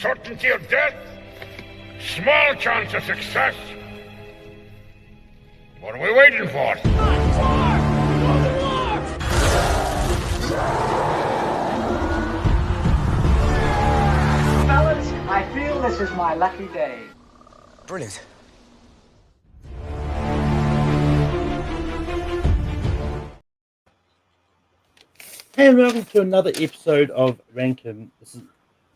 certainty of death, small chance of success. What are we waiting for? Fellas, I feel this is my lucky day. Brilliant. Hey, and welcome to another episode of Rankin. This is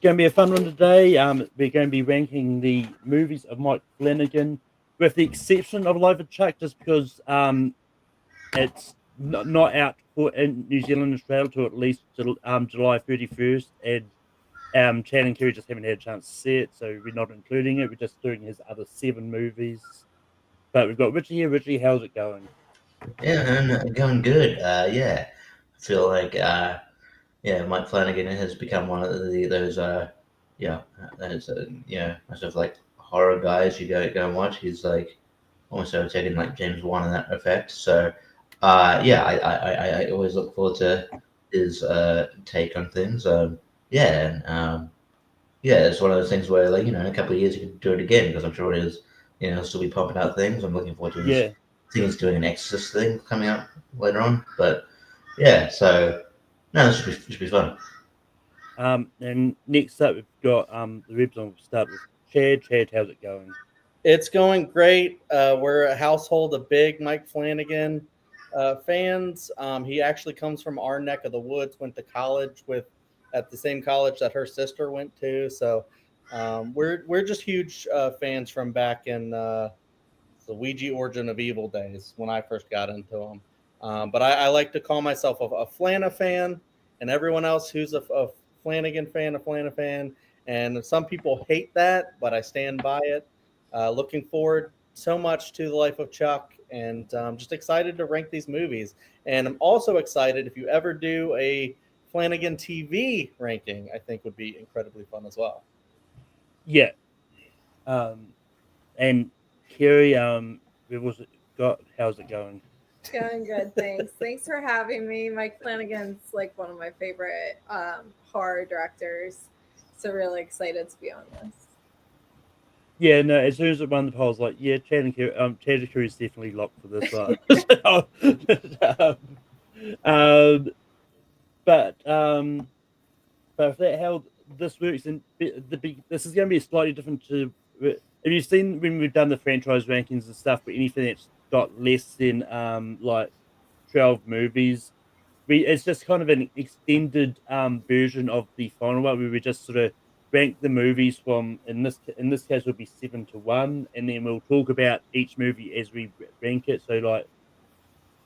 going to be a fun one today. We're going to be ranking the movies of Mike Flanagan, with the exception of Life of Chuck, just because it's not out in New Zealand and Australia till at least July 31st, and Chad and Kerry just haven't had a chance to see it, so we're not including it. We're just doing his other 7 movies. But we've got Richie here. Richie, how's it going? Yeah, and going good. Yeah, I feel like Mike Flanagan has become one of those sort of like horror guys you go and watch. He's like almost overtaken like James Wan in that effect. So, I always look forward to his take on things. It's one of those things where, like, in a couple of years you can do it again, because I'm sure it is, still be pumping out things. I'm looking forward to his. Yeah. I think he's doing an Exorcist thing coming up later on, but yeah, so no, this should be fun. And next up we've got the Rebs. We'll start with Chad. Chad, how's it going? It's going great. We're a household of big Mike Flanagan fans. He actually comes from our neck of the woods. Went to college at the same college that her sister went to. So we're just huge fans from back in the Ouija Origin of Evil days when I first got into them. But I like to call myself a Flana fan, and everyone else who's a Flanagan fan, a Flana fan. And some people hate that, but I stand by it. Looking forward so much to The Life of Chuck, and just excited to rank these movies. And I'm also excited if you ever do a Flanagan TV ranking, I think would be incredibly fun as well. Yeah. And Kerry, we've also got, how's it going? Going good, thanks. Thanks for having me. Mike Flanagan's like one of my favorite horror directors, so really excited to be on this. Yeah, no, as soon as it won the polls, like, yeah, Chad and Kerry is definitely locked for this one. But for that, how this works, and this is going to be slightly different to. Have you seen when we've done the franchise rankings and stuff, but anything that's got less than like 12 movies, it's just kind of an extended version of the final one, where we just sort of rank the movies from, in this case will be 7 to 1, and then we'll talk about each movie as we rank it. So like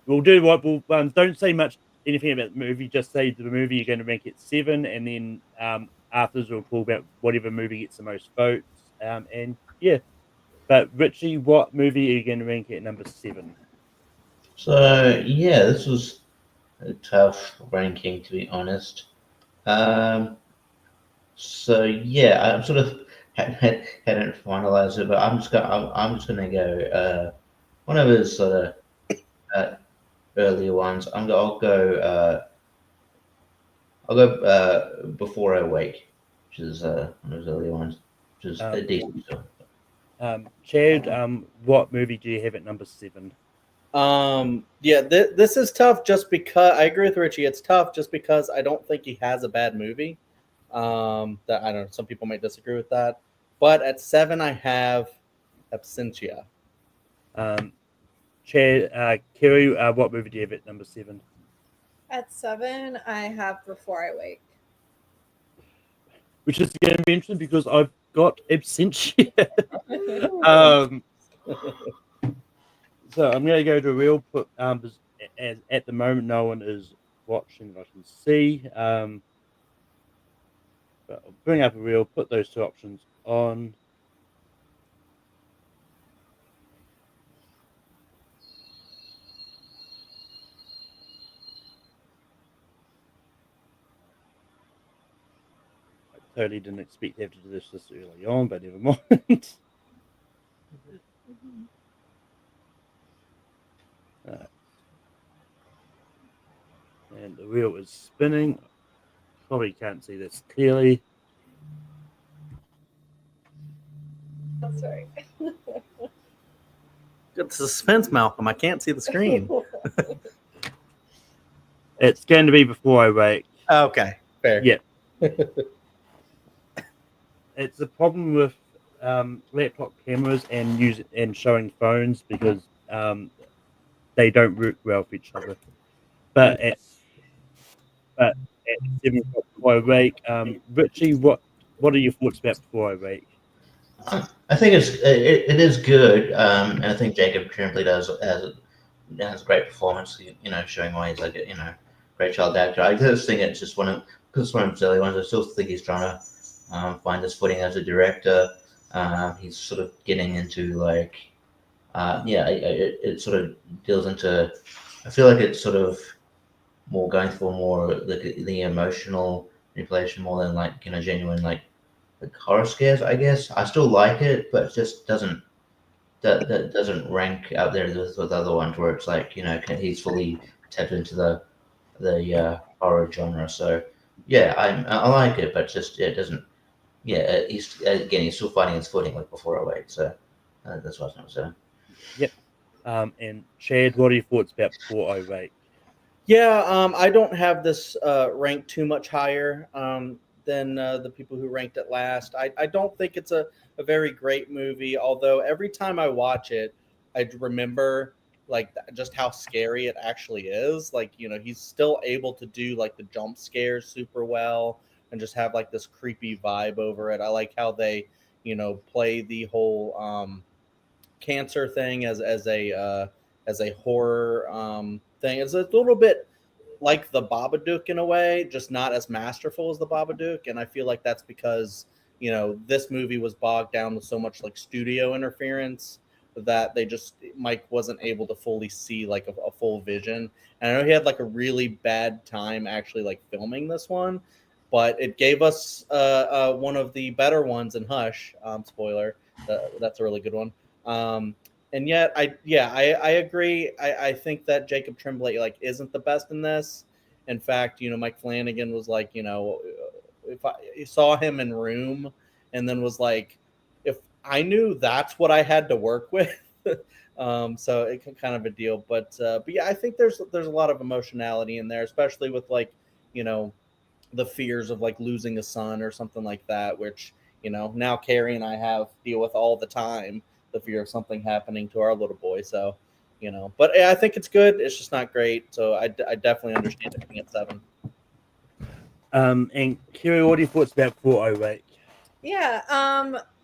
we'll do what we'll don't say much anything about the movie, just say the movie you're going to rank it 7, and then afterwards we'll talk about whatever movie gets the most votes. And yeah, but Richie, what movie are you going to rank at number 7? So yeah, this was a tough ranking, to be honest. So yeah, I'm sort of hadn't finalized it, but I'm just gonna go one of his sort of earlier ones. I'll go Before I Wake, which is one of his earlier ones, which is a decent film. Chad, what movie do you have at number 7? This is tough just because I agree with Richie. It's tough just because I don't think he has a bad movie. That I don't know. Some people might disagree with that, but at 7 I have Absentia. Chad, Kerry, what movie do you have at number 7? At 7, I have Before I Wake. Which is going to be interesting because I've got Absentia. So I'm going to go to a reel. As at the moment, no one is watching. I can see. But I'll bring up a reel. Put those 2 options on. I totally didn't expect to have to do this early on, but never mind. And the wheel is spinning. Probably can't see this clearly. That's right. Good suspense, Malcolm. I can't see the screen. It's going to be Before I Wake. Okay, fair. Yeah. It's a problem with laptop cameras and showing phones because they don't work well for each other. But at 7 o'clock Before I Wake, Richie, what are your thoughts about Before I Wake? I think it is good, and I think Jacob Tremblay has a great performance. Showing why he's like a great child actor. I just think it's just because it's one of his early ones. I still think he's trying to find his footing as a director. He's sort of getting into it sort of deals into. I feel like it's sort of more going for more the emotional manipulation more than genuine like horror scares. I guess I still like it, but it just doesn't that doesn't rank out there with other ones where it's like he's fully tapped into the horror genre. So yeah, I like it, but just it doesn't. Yeah, he's still finding his footing like Before I Wake. So that's what I was going to say. Yep. And Chad, what are your thoughts about Before I Wake? Yeah, I don't have this ranked too much higher than the people who ranked it last. I don't think it's a very great movie, although every time I watch it, I remember just how scary it actually is. He's still able to do like the jump scares super well and just have like this creepy vibe over it. I like how they, play the whole cancer thing as a horror thing. It's a little bit like the Babadook in a way, just not as masterful as the Babadook. And I feel like that's because this movie was bogged down with so much like studio interference that Mike wasn't able to fully see like a full vision. And I know he had like a really bad time actually like filming this one, but it gave us one of the better ones in Hush. Spoiler, that's a really good one. And yet, I agree. I think that Jacob Tremblay isn't the best in this. In fact, Mike Flanagan was like, if I saw him in Room, and then was like, if I knew that's what I had to work with, so it kind of a deal. But yeah, I think there's a lot of emotionality in there, especially with the fears of like losing a son or something like that, which now Carrie and I deal with all the time. The fear of something happening to our little boy. So, but I think it's good. It's just not great. So I definitely understand it being at 7. And Kiri, what are your thoughts about Before I Wake? Yeah,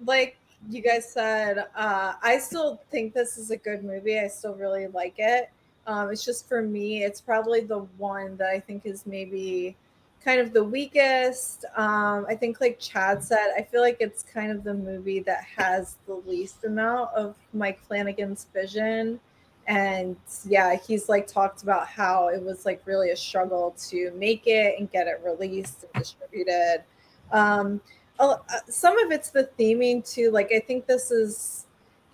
like you guys said, I still think this is a good movie. I still really like it. It's just for me, it's probably the one that I think is maybe kind of the weakest. I think like Chad said, I feel like it's kind of the movie that has the least amount of Mike Flanagan's vision. And yeah, he's like talked about how it was like really a struggle to make it and get it released and distributed. Some of it's the theming too. Like I think this is,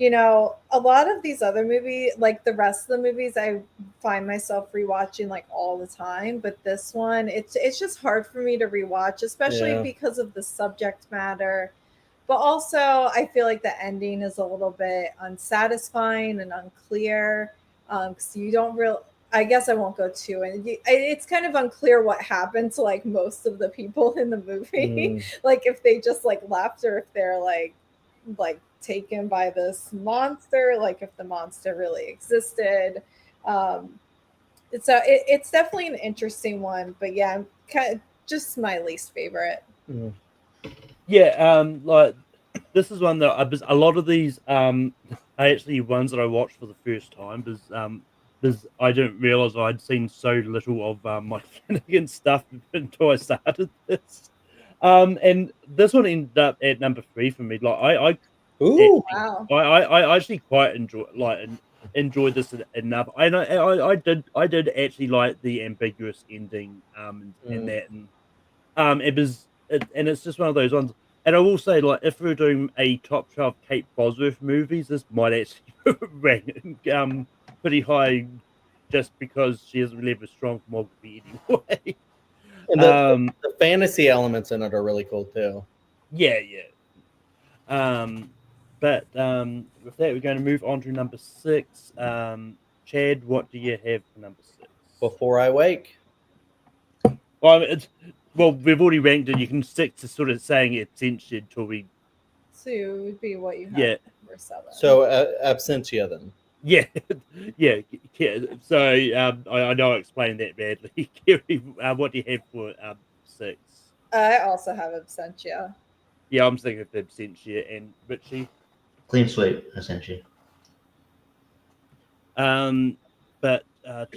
a lot of these other movies, like the rest of the movies, I find myself rewatching like all the time. But this one, it's just hard for me to rewatch, especially because of the subject matter. But also, I feel like the ending is a little bit unsatisfying and unclear. Because you don't really, I guess I won't go too. And it's kind of unclear what happened to like most of the people in the movie. Like if they just like left or if they're like taken by this monster, like if the monster really existed. It's definitely an interesting one, but yeah, kind of just my least favorite. Yeah, like this is one that a lot of these are actually ones that I watched for the first time because I didn't realize I'd seen so little of Mike Flanagan stuff until I started this. And this one ended up at number 3 for me. Like Wow. I actually quite enjoyed this enough. I did actually like the ambiguous ending and that and and it's just one of those ones. And I will say, like, if we were doing a top 12 Kate Bosworth movies, this might actually rank pretty high, just because she has a really have a strong filmography anyway. And the fantasy elements in it are really cool too. Yeah. But with that, we're going to move on to number 6. Chad, what do you have for number 6? Before I Wake. Well, we've already ranked it. You can stick to sort of saying it essentially until we. So it would be what you have Yeah. for 7. So Absentia then. Yeah, yeah. So I know I explained that badly. Kerry, what do you have for 6? I also have Absentia. Yeah, I'm thinking of Absentia and Richie. Clean sweep, essentially. But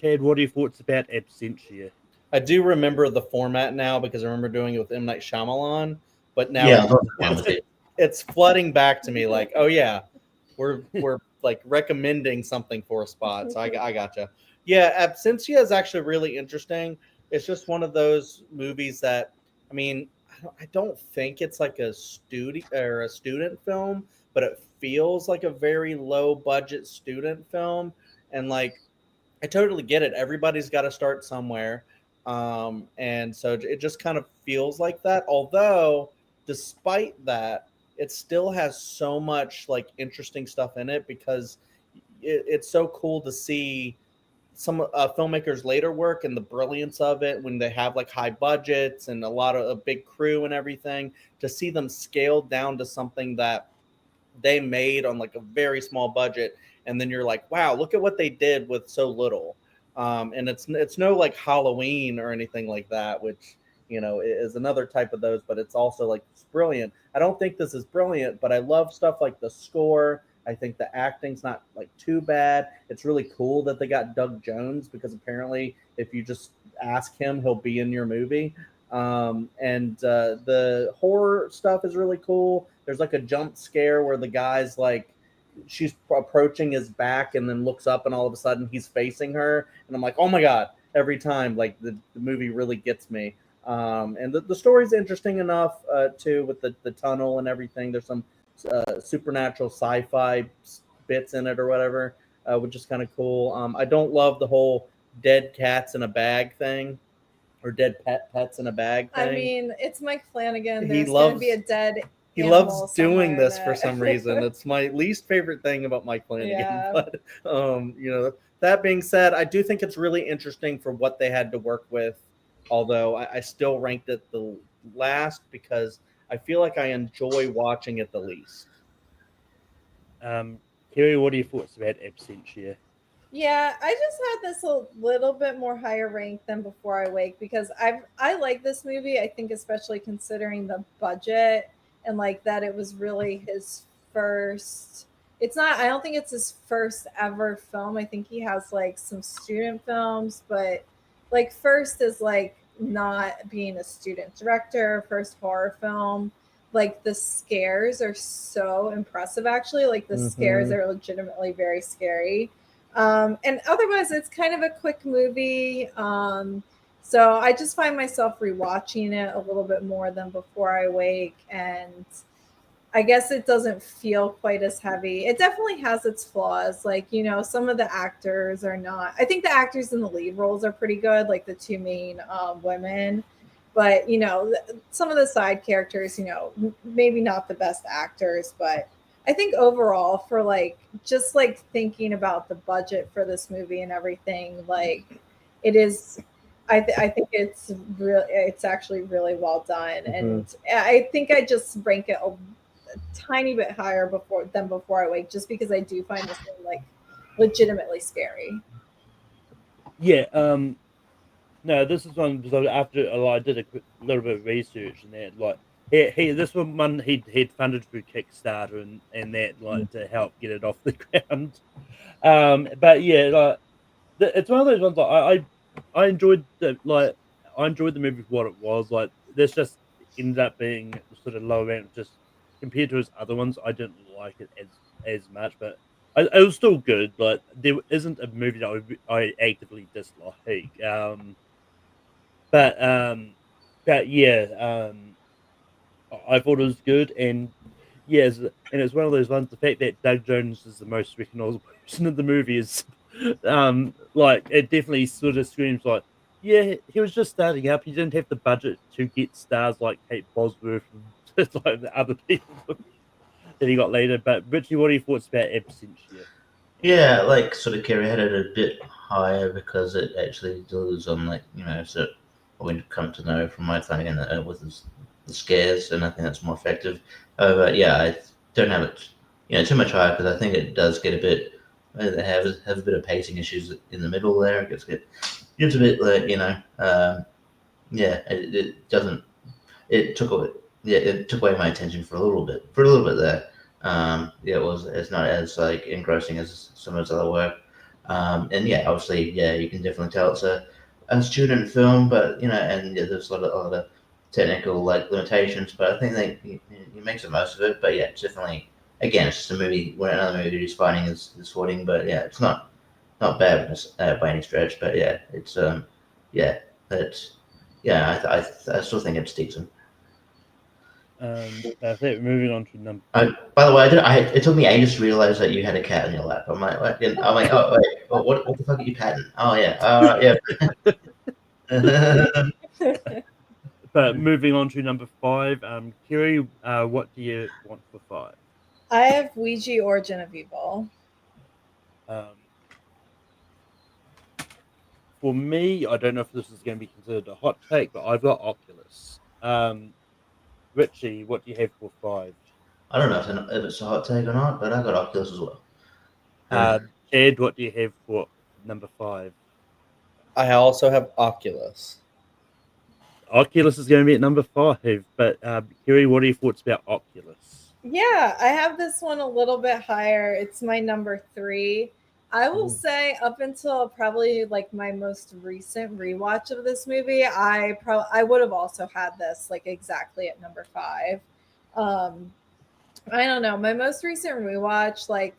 Chad, what are your thoughts about Absentia? I do remember the format now because I remember doing it with M. Night Shyamalan, but now Yeah, I'm fine with it. it's flooding back to me like, oh yeah, we're like recommending something for a spot. So I gotcha. Yeah, Absentia is actually really interesting. It's just one of those movies that, I mean, I don't think it's like a student film, but it feels like a very low budget student film. And like, I totally get it. Everybody's got to start somewhere. And so it just kind of feels like that. Although, despite that, it still has so much like interesting stuff in it because it's so cool to see some filmmakers later work and the brilliance of it when they have like high budgets and a lot of a big crew and everything, to see them scaled down to something that they made on like a very small budget, and then you're like, wow, look at what they did with so little. And it's no like Halloween or anything like that, which is another type of those, but it's also like it's brilliant. I don't think this is brilliant, but I love stuff like the score. I think the acting's not like too bad. It's really cool that they got Doug Jones because apparently if you just ask him, he'll be in your movie. And the horror stuff is really cool. There's like a jump scare where the guy's like, she's approaching his back and then looks up and all of a sudden he's facing her. And I'm like, oh my God, every time, like the movie really gets me. And the story's interesting enough too, with the tunnel and everything. There's some supernatural sci-fi bits in it or whatever, which is kind of cool. I don't love the whole dead cats in a bag thing or dead pets in a bag thing. I mean, it's Mike Flanagan. He There's going to loves- be a dead He animal loves doing somewhere this for that- some reason. It's my least favorite thing about Mike Flanagan. Yeah. But that being said, I do think it's really interesting for what they had to work with. Although I still ranked it the last because I feel like I enjoy watching it the least. Kerry, what are your thoughts about Absentia? Yeah, I just had this a little bit more higher rank than Before I Wake because I like this movie. I think especially considering the budget and like that it was really his first. It's not. I don't think it's his first ever film. I think he has like some student films, but like first is like not being a student director, first horror film. Like the scares are so impressive. Actually, like the scares are legitimately very scary. And otherwise, it's kind of a quick movie. So I just find myself rewatching it a little bit more than Before I Wake. And I guess it doesn't feel quite as heavy. It definitely has its flaws. Like, some of the actors are not, I think the actors in the lead roles are pretty good, like the two main women. But, some of the side characters, maybe not the best actors, but I think overall for like just like thinking about the budget for this movie and everything, like it is, I think it's actually really well done, and I think I just rank it a tiny bit higher than Before I Wake, just because I do find this thing like legitimately scary. Yeah. No, this is one because after I did a little bit of research and that like. This one he'd funded through Kickstarter and that like to help get it off the ground. But yeah, like it's one of those ones like I enjoyed the movie for what it was. Like this just ended up being sort of low rank just compared to his other ones. I didn't like it as much, but it was still good. Like there isn't a movie that I actively dislike. But yeah. I thought it was good, and yes, and it's one of those ones. The fact that Doug Jones is the most recognizable person in the movie is, like it definitely sort of screams like, yeah, he was just starting up. He didn't have the budget to get stars like Kate Bosworth and like the other people. that he got later. But Richie, what are your thoughts about Absentia? Yeah, like sort of Kerry had it a bit higher because it actually delivers on so we come to know from Mike Flanagan with the scares, and I think that's more effective. However, yeah, I don't have it too much higher because I think it does get a bit have a bit of pacing issues in the middle there. It gets a bit like it doesn't it took away it took away my attention for a little bit there. It's not as like engrossing as some of his other work. And yeah, obviously, yeah, you can definitely tell it's a student film, but there's a lot of technical like limitations, but I think he makes the most of it. But yeah, it's definitely again, it's just a movie where another movie he's finding his footing. But yeah, it's not bad by any stretch. But yeah, it's I still think it's decent. I think moving on to number. By the way, it took me ages to realize that you had a cat in your lap. I'm like, oh wait, what the fuck are you patting? Oh yeah, yeah. But moving on to number 5, Kiri, what do you want for 5? I have Ouija Origin of Evil. For me, I don't know if this is going to be considered a hot take, but I've got Oculus. Richie, what do you have for 5? I don't know if it's a hot take or not, but I got Oculus as well. Ed, what do you have for number 5? I also have Oculus. Oculus is going to be at number 5, but Kiri, what are your thoughts about Oculus? Yeah, I have this one a little bit higher. It's my number 3. I will say up until probably like my most recent rewatch of this movie, I would have also had this like exactly at number 5. I don't know. My most recent rewatch, like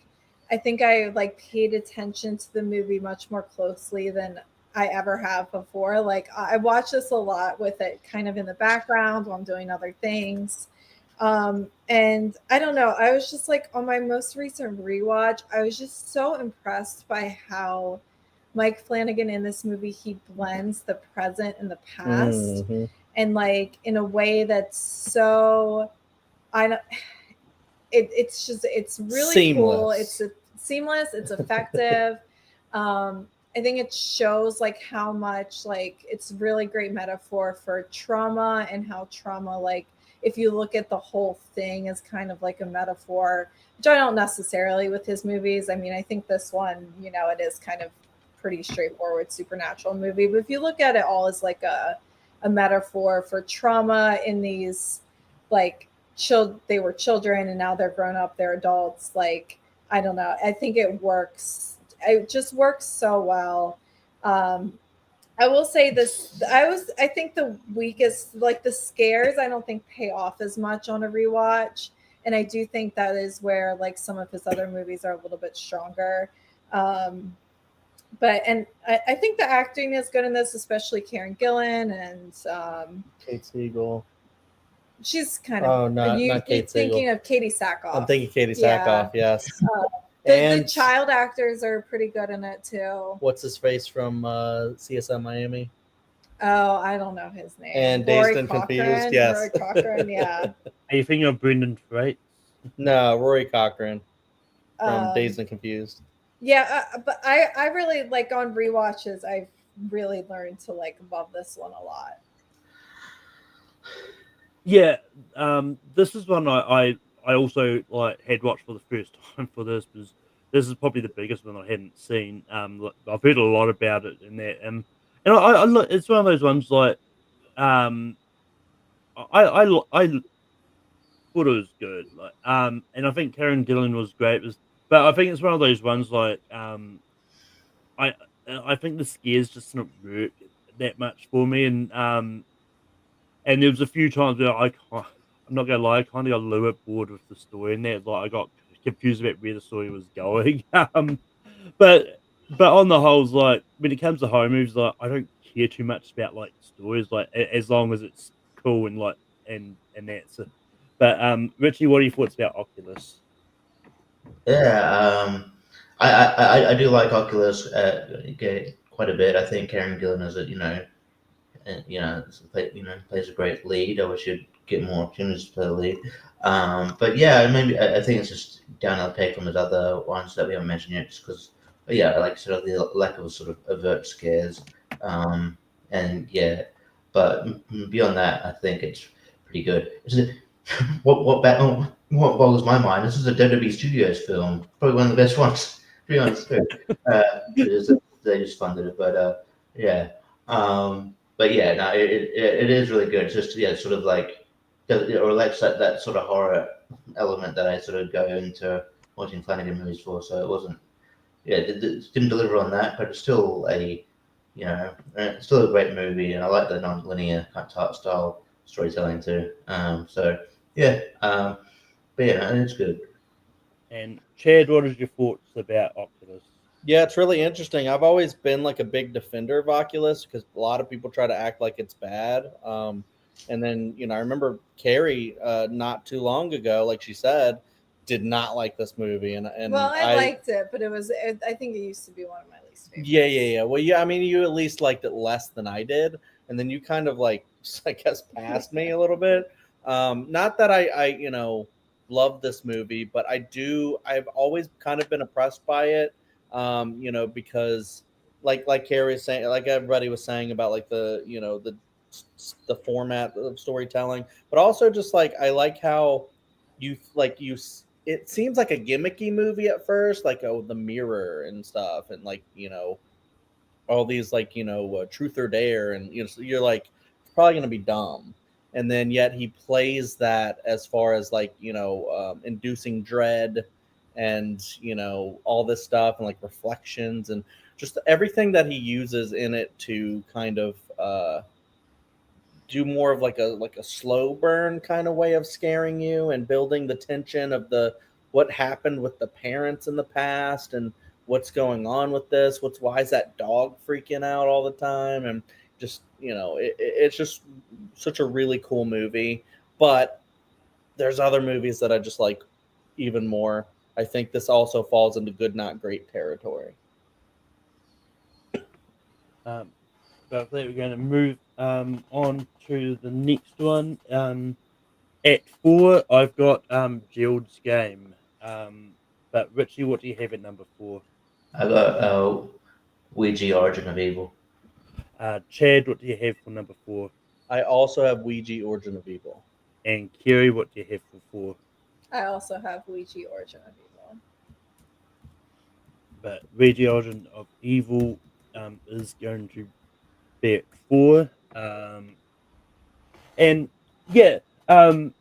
I think I like paid attention to the movie much more closely than I ever have before. Like I watch this a lot with it kind of in the background while I'm doing other things. And I don't know, I was just like on my most recent rewatch, I was just so impressed by how Mike Flanagan in this movie, he blends the present and the past and like in a way that's so it's really seamless. Cool. It's seamless, it's effective. I think it shows like how much like it's really great metaphor for trauma and how trauma like if you look at the whole thing as kind of like a metaphor, which I don't necessarily with his movies. I mean, I think this one, it is kind of pretty straightforward supernatural movie. But if you look at it all as like a metaphor for trauma in these like they were children and now they're grown up, they're adults. Like, I don't know. I think it works. It just works so well. I will say this. I think the weakest, like the scares, I don't think pay off as much on a rewatch. And I do think that is where like some of his other movies are a little bit stronger. I think the acting is good in this, especially Karen Gillan and Kate Siegel. She's kind of. Not Kate Siegel. Thinking of Katie Sackhoff. I'm thinking Katie Sackhoff. Yes. The child actors are pretty good in it too. What's his face from CSI Miami? Oh, I don't know his name. And Dazed and Confused. Yes. Rory Cochrane, yeah. Are you thinking of Brendan Fraser? No, Rory Cochrane from Dazed and Confused. Yeah, but I really like on rewatches. I've really learned to like love this one a lot. Yeah, this is one I also like had watched for the first time for this because this is probably the biggest one I hadn't seen. I've heard a lot about it in that, and I it's one of those ones like I thought it was good, like and I think Karen Gillan was great, but I think it's one of those ones like I think the scares just didn't work that much for me, and there was a few times where I'm not gonna lie, I kind of got a little bit bored with the story in there. Like I got confused about where the story was going. But on the whole, like when it comes to horror movies, like I don't care too much about like stories, like as long as it's cool and like and that's it. But Richie, what are your thoughts about Oculus? Yeah, I do like Oculus quite a bit. I think Karen Gillan is and plays a great lead. I wish he'd get more opportunities to play the lead. But yeah, maybe I think it's just down the peg from his other ones that we haven't mentioned yet, just because, yeah, like sort of the lack of sort of overt scares. And yeah, but beyond that, I think it's pretty good. What boggles my mind? This is a WWE Studios film, probably one of the best ones. To be honest, too. They just funded it, but yeah. But yeah, no, it is really good. It's just, yeah, sort of like it relates that sort of horror element that I sort of go into watching Flanagan movies for. So it wasn't, yeah, it didn't deliver on that, but it's still it's still a great movie, and I like the non-linear kind of style storytelling too. So yeah, but yeah, it's good. And Chad, what is your thoughts about Oculus? Yeah, it's really interesting. I've always been like a big defender of Oculus because a lot of people try to act like it's bad. And then, I remember Carrie not too long ago, like she said, did not like this movie. And well, I liked it, but I think it used to be one of my least favorites. Yeah. Well, yeah, I mean, you at least liked it less than I did. And then you kind of like, I guess, passed me a little bit. Not that I love this movie, but I've always kind of been impressed by it. Because like Carrie was saying, like everybody was saying about like the format of storytelling, but also just like I like how it seems like a gimmicky movie at first, like the mirror and stuff, and like all these like truth or dare, and so you're like it's probably gonna be dumb, and then yet he plays that as far as like inducing dread and all this stuff and like reflections and just everything that he uses in it to kind of do more of like a slow burn kind of way of scaring you and building the tension of what happened with the parents in the past and what's going on with this, why is that dog freaking out all the time, and just it's just such a really cool movie. But there's other movies that I just like even more. I think this also falls into good, not great territory. But I think we're going to move on to the next one. At 4, I've got Gerald's Game. But Richie, what do you have at number 4? I got Ouija Origin of Evil. Chad, what do you have for number 4? I also have Ouija Origin of Evil. And Kerry, what do you have for 4? I also have Ouija Origin of Evil. But Ouija Origin of Evil is going to be at 4. And yeah, so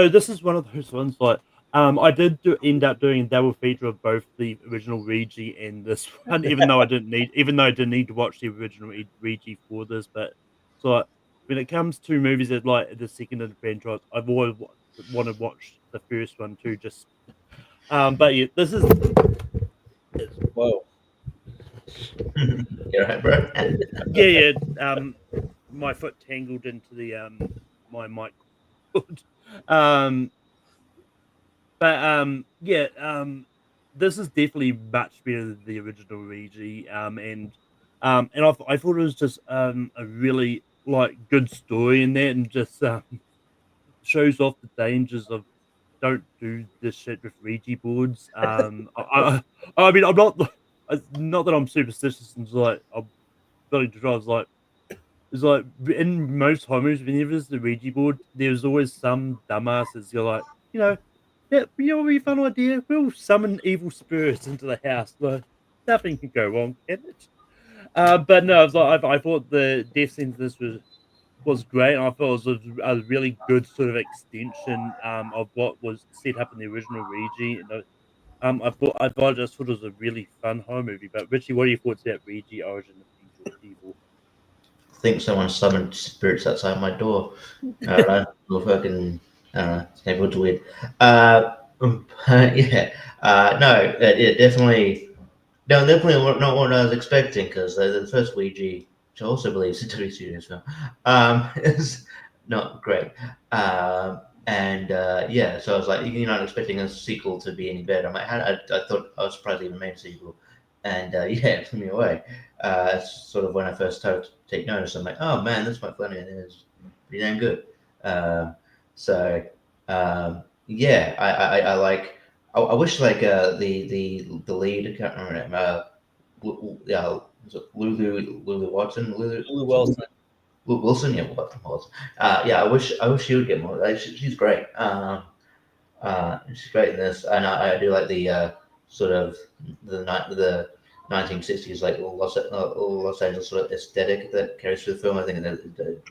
this is one of those ones like I did end up doing a double feature of both the original Ouija and this one, even though I didn't need to watch the original Ouija for this. But so when it comes to movies that like the second in the franchise, I've always wanted to watch the first one too. Just but yeah, this is. Whoa. You're right, bro. Yeah. My foot tangled into the my mic cord. This is definitely much better than the original Ouija. And I thought it was just a really like good story in that, and just shows off the dangers of don't do this shit with Ouija boards. I mean, I'm not that I'm superstitious and like I'm willing to try. It's like in most horror movies, whenever there's the Ouija board, there's always some dumbasses. You're like, yeah, really fun idea. We'll summon evil spirits into the house. Like, nothing can go wrong, can it? But no, I thought the death sentence was great. And I thought it was a really good sort of extension of what was set up in the original Ouija. And I thought it was a really fun horror movie. But Richie, what are your thoughts about Ouija Origin of Evil? I think someone summoned spirits outside my door. I don't know. Fucking, I don't know. It's neighborhood's weird. Yeah. No, it definitely. No, definitely not what I was expecting, because the first Ouija, which I also believe is a TV Studios film, is not great. So I was like, you're not expecting a sequel to be any better. I thought I was surprised they even made a sequel. and yeah, it blew me away. It's sort of when I first started to take notice. I'm like, oh man, this Mike Flanagan is pretty damn good. So yeah, I like. I wish like the lead. I can't remember her name. Yeah, was it Lulu Watson? Lulu Lulu Wilson. Wilson, yeah, Wilson. Yeah, I wish she would get more. Like, she's great. She's great in this, and I do like the sort of the 1960s like Los Angeles sort of aesthetic that carries through the film. I think that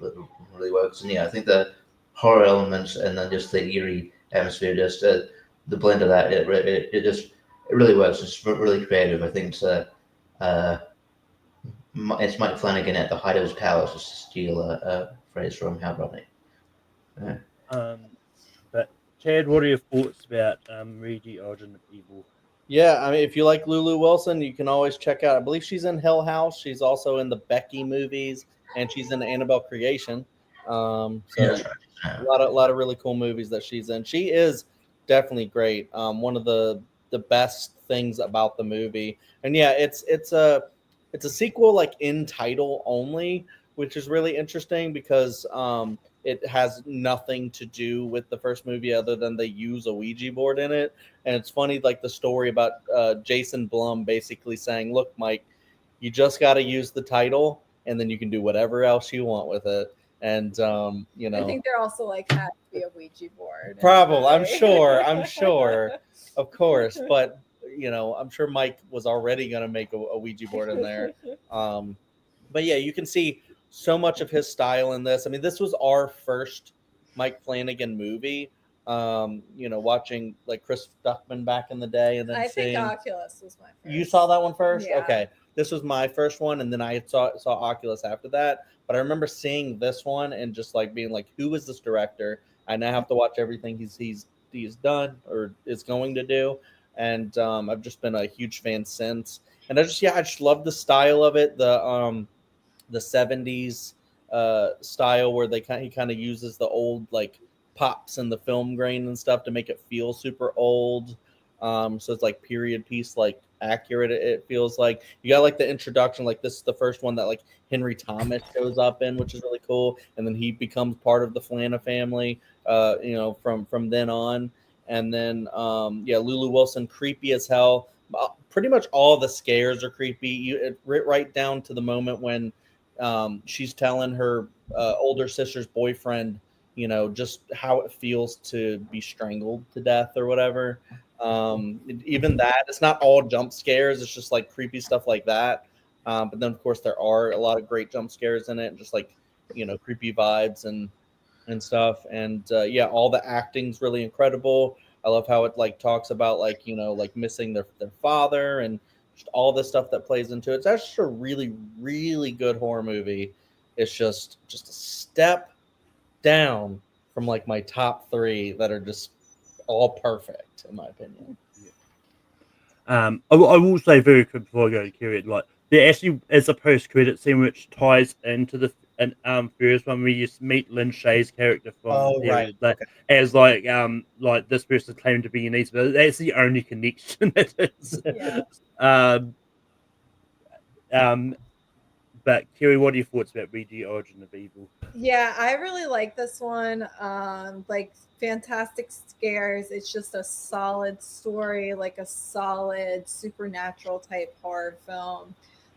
really works, and yeah, I think the horror elements and then just the eerie atmosphere, just the blend of that, it just it really works. It's really creative. I think uh, it's Mike Flanagan at the height of his powers, just to steal a phrase from Hal Rodney. Yeah. But Chad, what are your thoughts about Regi Origin of Evil? Yeah, I mean, if you like Lulu Wilson, you can always check out. I believe she's in Hill House. She's also in the Becky movies, and she's in Annabelle Creation. So Yeah, a lot of really cool movies that she's in. She is definitely great. One of the best things about the movie, and yeah, it's a sequel like in title only, which is really interesting because it has nothing to do with the first movie other than they use a Ouija board in it. And it's funny, like the story about Jason Blum basically saying, "Look, Mike, you just got to use the title, and then you can do whatever else you want with it." And I think they're also like had to be a Ouija board. probably, I'm sure, of course, but I'm sure Mike was already going to make a Ouija board in there. But yeah, you can see so much of his style in this. I mean, this was our first Mike Flanagan movie. Watching like Chris Duckman back in the day, and then I think Oculus was my first. You saw that one first? Yeah. Okay. This was my first one, and then I saw Oculus after that. But I remember seeing this one and just like being like, who is this director? I now have to watch everything he's done or is going to do. And I've just been a huge fan since. And I just love the style of it. The 70s style where he kind of uses the old like pops and the film grain and stuff to make it feel super old. So it's like period piece, like accurate. It feels like you got like the introduction, like this is the first one that like Henry Thomas shows up in, which is really cool. And then he becomes part of the Flana family, from then on. And then, Lulu Wilson, creepy as hell. Pretty much all the scares are creepy. Right down to the moment when she's telling her older sister's boyfriend, just how it feels to be strangled to death or whatever. Even that, it's not all jump scares. It's just like creepy stuff like that. But then, of course, there are a lot of great jump scares in it, just like creepy vibes and stuff. And all the acting's really incredible. I love how it like talks about like missing their father and just all the stuff that plays into it. It's actually a really, really good horror movie. It's just a step down from like my top 3 that are just all perfect in my opinion. I will say very quick before I go to Kieran, like there actually is a post-credit scene which ties into the first one where you meet Lynn Shay's character from as like this person claimed to be an niece, but that's the only connection it is. Yeah. But Kiri, what are your thoughts about Regi Origin of Evil? Yeah, I really like this one. Like fantastic scares. It's just a solid story, like a solid supernatural type horror film.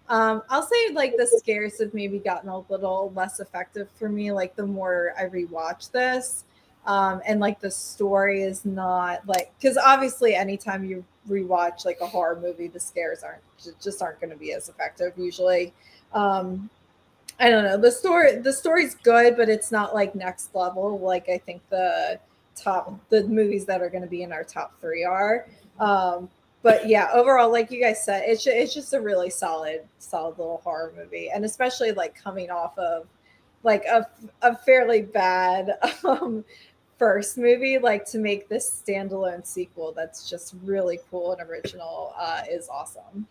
I'll say like the scares have maybe gotten a little less effective for me, like the more I rewatch this. And like the story is not like, because obviously anytime you rewatch like a horror movie, the scares aren't going to be as effective usually. I don't know, the story's good, but it's not like next level like I think the movies that are going to be in our top 3 are. But yeah, overall, like you guys said, it's just a really solid little horror movie, and especially like coming off of like a fairly bad first movie, like to make this standalone sequel that's just really cool and original is awesome.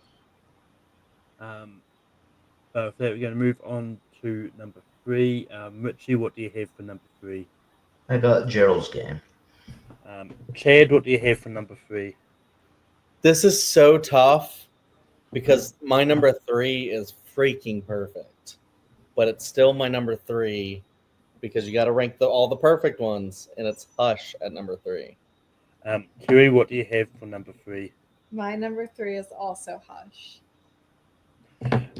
With that, we're going to move on to number 3. Richie, what do you have for number 3? I got Gerald's Game. Chad, what do you have for number 3? This is so tough because my number 3 is freaking perfect, but it's still my number 3 because you got to rank all the perfect ones, and it's Hush at number 3. Kerry, what do you have for number 3? My number 3 is also Hush.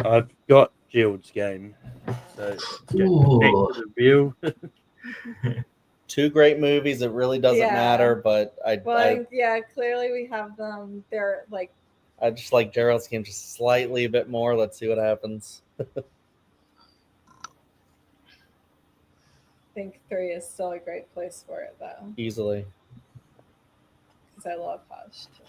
I've got Gerald's Game. So back Ooh. to the real. 2 great movies. It really doesn't Yeah. matter, but Yeah, clearly we have them. They're like, I just like Gerald's Game just slightly a bit more. Let's see what happens. I think 3 is still a great place for it, though, Easily. because I love Hush too.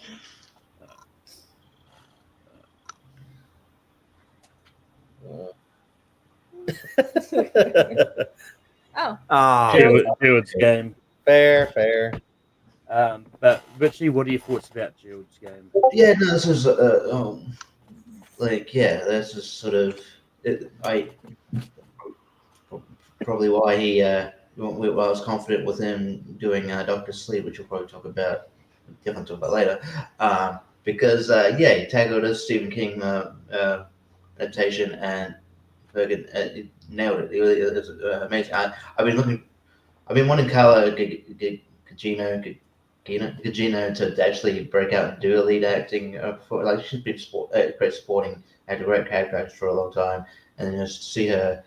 Oh, Gerald's Game. Fair. But Richie, what are your thoughts about Gerald's Game? Yeah, no, this is this is sort of probably why I was confident with him doing Doctor Sleep, which we'll probably talk about later. Because he tackled a Stephen King adaptation and it nailed it. It was amazing. I've been wanting Carla Gugino to actually break out and do a lead acting for, like, she's been great supporting actor, great character actress for a long time, and then just to see her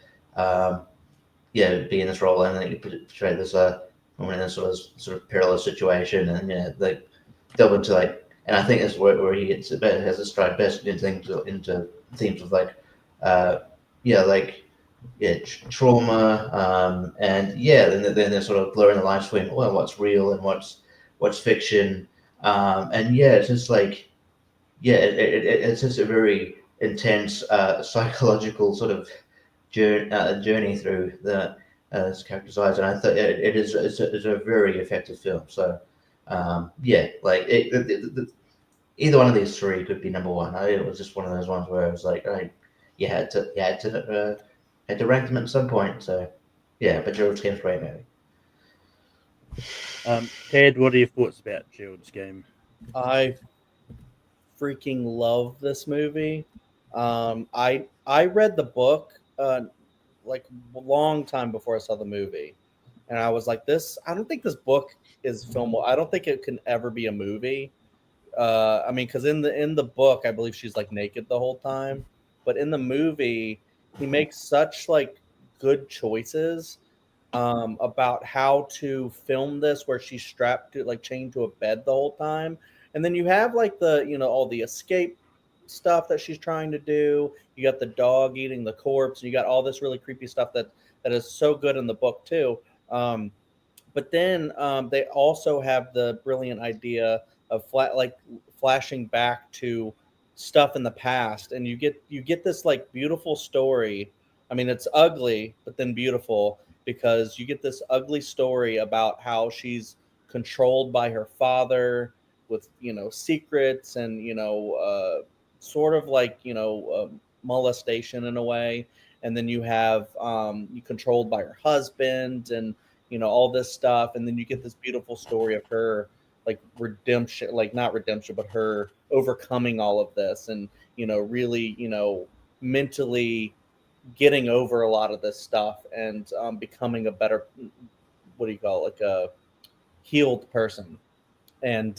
be in this role and then portray this woman in a sort of perilous situation, and like delve into, like, and I think that's where he has a stride best into themes of trauma, and then they're sort of blurring the lines between what's real and what's fiction, and it's just like it's just a very intense psychological sort of journey through this character's eyes, and I thought it's a very effective film. So either one of these 3 could be number 1. It was just one of those ones where I was like, you had to rank them at some point. So but Gerald's Game's great, maybe. Ted, what are your thoughts about Gerald's Game? I freaking love this movie. I read the book like a long time before I saw the movie, and I was like, I don't think this book is filmable. I don't think it can ever be a movie. I mean, because in the book, I believe she's like naked the whole time, but in the movie, he makes such like good choices about how to film this, where she's strapped to, like, chained to a bed the whole time, and then you have like all the escape stuff that she's trying to do. You got the dog eating the corpse, and you got all this really creepy stuff that is so good in the book too. But then they also have the brilliant idea of flashing back to stuff in the past, and you get this like beautiful story. I mean, it's ugly, but then beautiful, because you get this ugly story about how she's controlled by her father with secrets and sort of like molestation in a way, and then you have you controlled by her husband, and all this stuff, and then you get this beautiful story of her like redemption, like not redemption, but her overcoming all of this, and really mentally getting over a lot of this stuff, and becoming a better, what do you call it, like a healed person. And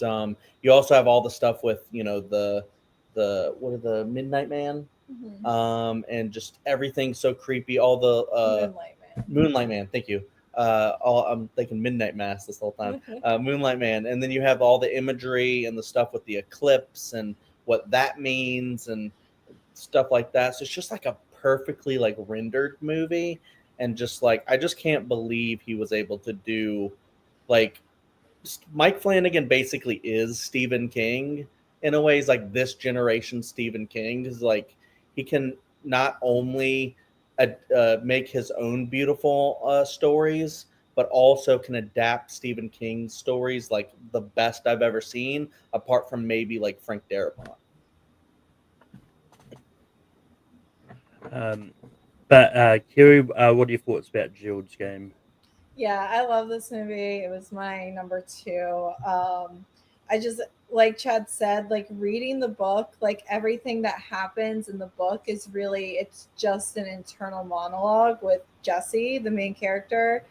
you also have all the stuff with the what are the Midnight Man, and just everything so creepy, all the Moonlight Man, thank you. I'm thinking Midnight Mass this whole time. Moonlight Man, and then you have all the imagery and the stuff with the eclipse and what that means and stuff like that. So it's just like a perfectly like rendered movie, and just like I just can't believe he was able to do, like, Mike Flanagan basically is Stephen King in a way. He's like this generation Stephen King. Is like he can not only make his own beautiful stories, but also can adapt Stephen King's stories like the best I've ever seen, apart from maybe like Frank Darabont. But Kerry, what are your thoughts about Gerald's Game? Yeah, I love this movie. It was my number 2. I just like Chad said, like reading the book, like everything that happens in the book is really, it's just an internal monologue with Jesse, the main character.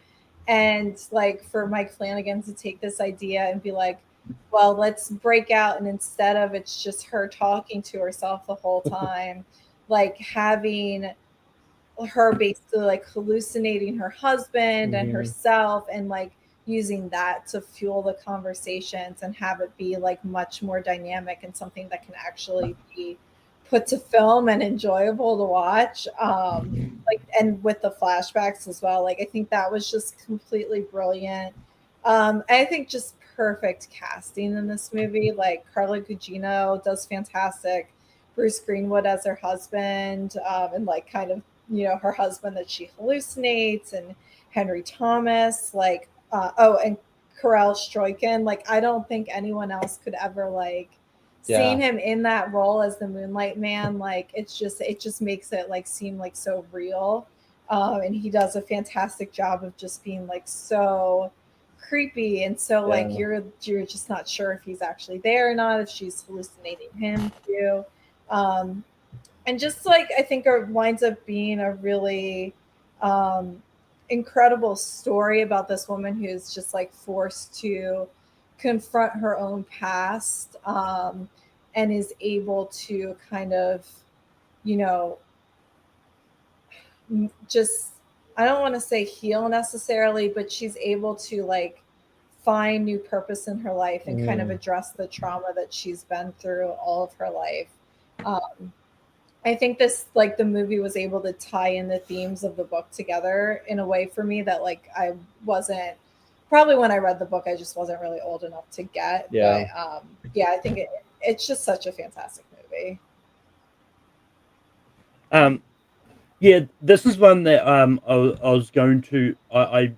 And like for Mike Flanagan to take this idea and be like, well, let's break out, and instead of it's just her talking to herself the whole time, like having her basically like hallucinating her husband and herself, and like using that to fuel the conversations and have it be like much more dynamic and something that can actually be put to film and enjoyable to watch. Like, and with the flashbacks as well, like I think that was just completely brilliant. I think just perfect casting in this movie. Like Carla Gugino does fantastic, Bruce Greenwood as her husband, and like kind of, you know, her husband that she hallucinates, and Henry Thomas, like and Karel Stroiken. Like I don't think anyone else could ever like seeing him in that role as the Moonlight Man. Like it just makes it like seem like so real. And he does a fantastic job of just being like so creepy, and so like you're just not sure if he's actually there or not, if she's hallucinating him too. And just like I think it winds up being a really incredible story about this woman who's just like forced to confront her own past, and is able to kind of, you know, just, I don't want to say heal necessarily, but she's able to like find new purpose in her life and kind of address the trauma that she's been through all of her life. I think this, like the movie was able to tie in the themes of the book together in a way for me that like I wasn't, probably when I read the book, I just wasn't really old enough to get. But I think it's just such a fantastic movie. Yeah, this is one that I was going to. I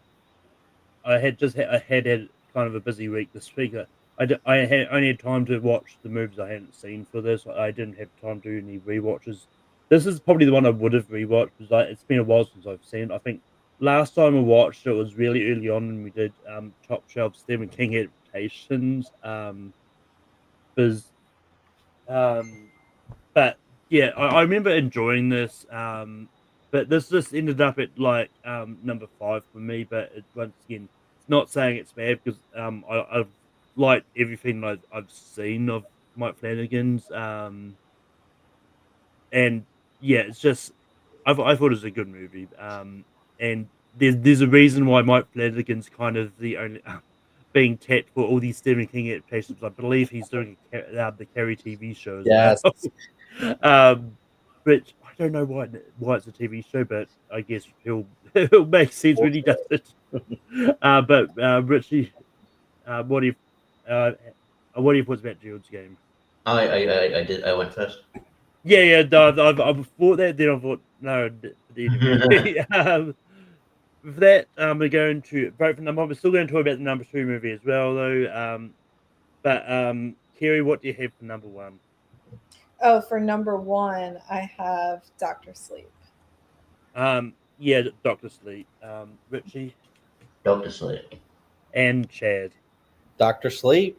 had kind of a busy week this week. I had only had time to watch the movies I hadn't seen for this. I didn't have time to do any rewatches. This is probably the one I would have rewatched because it's been a while since I've seen it. I think last time I watched it was really early on when we did Top Shelf Stephen King adaptations. Because but yeah, I remember enjoying this. But this just ended up at like number 5 for me. But once again, it's not saying it's bad because I've liked everything I've seen of Mike Flanagan's. And yeah, it's just I thought it was a good movie. And there's a reason why Mike Flanagan's kind of the only being tapped for all these Stephen King adaptations. I believe he's doing the Carrie TV show as well. Which I don't know why it's a TV show, but I guess it'll make sense when he does it. But Richie, what do you thoughts about Gerald's game? I went first. Yeah. I've thought that. Then I thought no. Anyway. For that, we're going to vote for number one. We're still going to talk about the number 2 movie as well, though. But Kerry, what do you have for number 1? Oh, for number 1, I have Dr. Sleep. Yeah, Dr. Sleep. Richie? Dr. Sleep. And Chad. Dr. Sleep.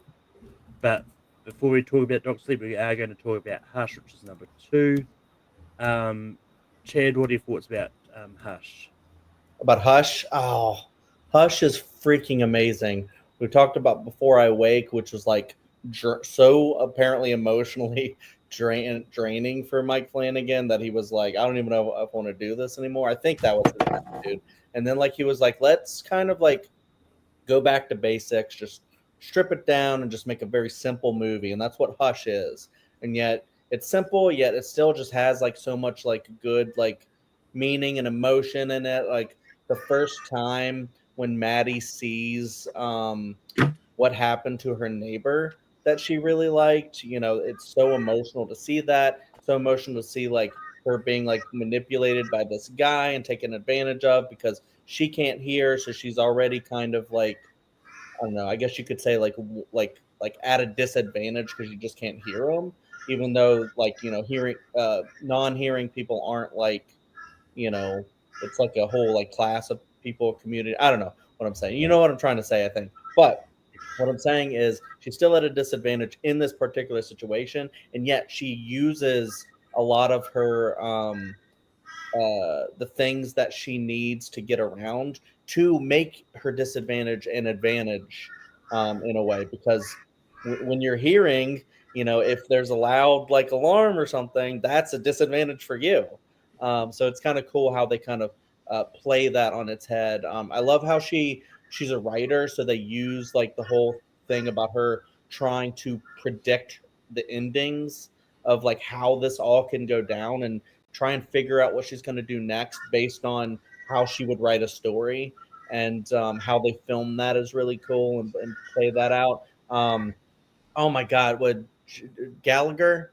But before we talk about Dr. Sleep, we are going to talk about Hush, which is number 2. Chad, what are your thoughts about Hush? About Hush? Oh, Hush is freaking amazing. We talked about Before I Wake, which was like so apparently emotionally draining for Mike Flanagan that he was like, I don't even know if I want to do this anymore. I think that was his attitude. And then like he was like, let's kind of like go back to basics, just strip it down and just make a very simple movie. And that's what Hush is. And yet it's simple, yet it still just has like so much like good like meaning and emotion in it. Like the first time when Maddie sees what happened to her neighbor that she really liked, you know, it's so emotional to see that. So emotional to see like her being like manipulated by this guy and taken advantage of because she can't hear, so she's already kind of like, I don't know, I guess you could say like at a disadvantage because you just can't hear them, even though like, you know, hearing non-hearing people aren't like, you know, it's like a whole like class of people, community. I don't know what I'm saying. You know what I'm trying to say, I think. But what I'm saying is she's still at a disadvantage in this particular situation, and yet she uses a lot of her the things that she needs to get around to make her disadvantage an advantage in a way, because when you're hearing, if there's a loud like alarm or something, that's a disadvantage for you. So it's kind of cool how they kind of play that on its head. I love how she's a writer, so they use like the whole thing about her trying to predict the endings of like how this all can go down, and try and figure out what she's going to do next based on how she would write a story. And how they film that is really cool, and play that out. Oh my God, what Gallagher?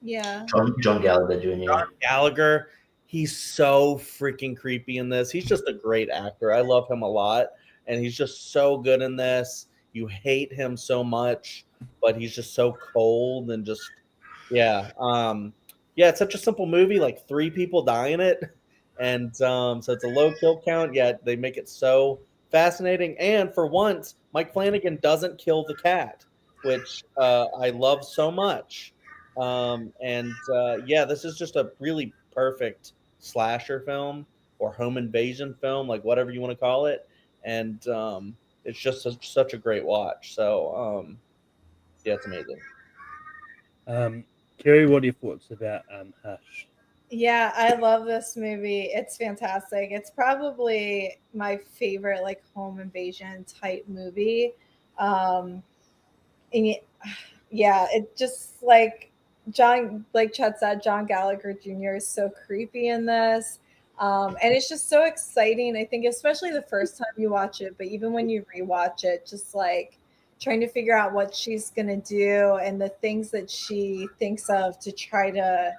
Yeah. John Gallagher Jr. Gallagher, he's so freaking creepy in this. He's just a great actor. I love him a lot, and he's just so good in this. You hate him so much, but he's just so cold and just yeah. Yeah, it's such a simple movie. Like 3 people die in it, and so it's a low kill count. Yet they make it so fascinating. And for once, Mike Flanagan doesn't kill the cat, which I love so much. Yeah, this is just a really perfect slasher film or home invasion film, like whatever you want to call it. And it's just such a great watch. So yeah, it's amazing. Kerry, what are your thoughts about Hush? Yeah, I love this movie. It's fantastic. It's probably my favorite like home invasion type movie. And yeah, it just like Chet said, John Gallagher Jr. is so creepy in this. And it's just so exciting. I think especially the first time you watch it, but even when you rewatch it, just like trying to figure out what she's gonna do and the things that she thinks of to try to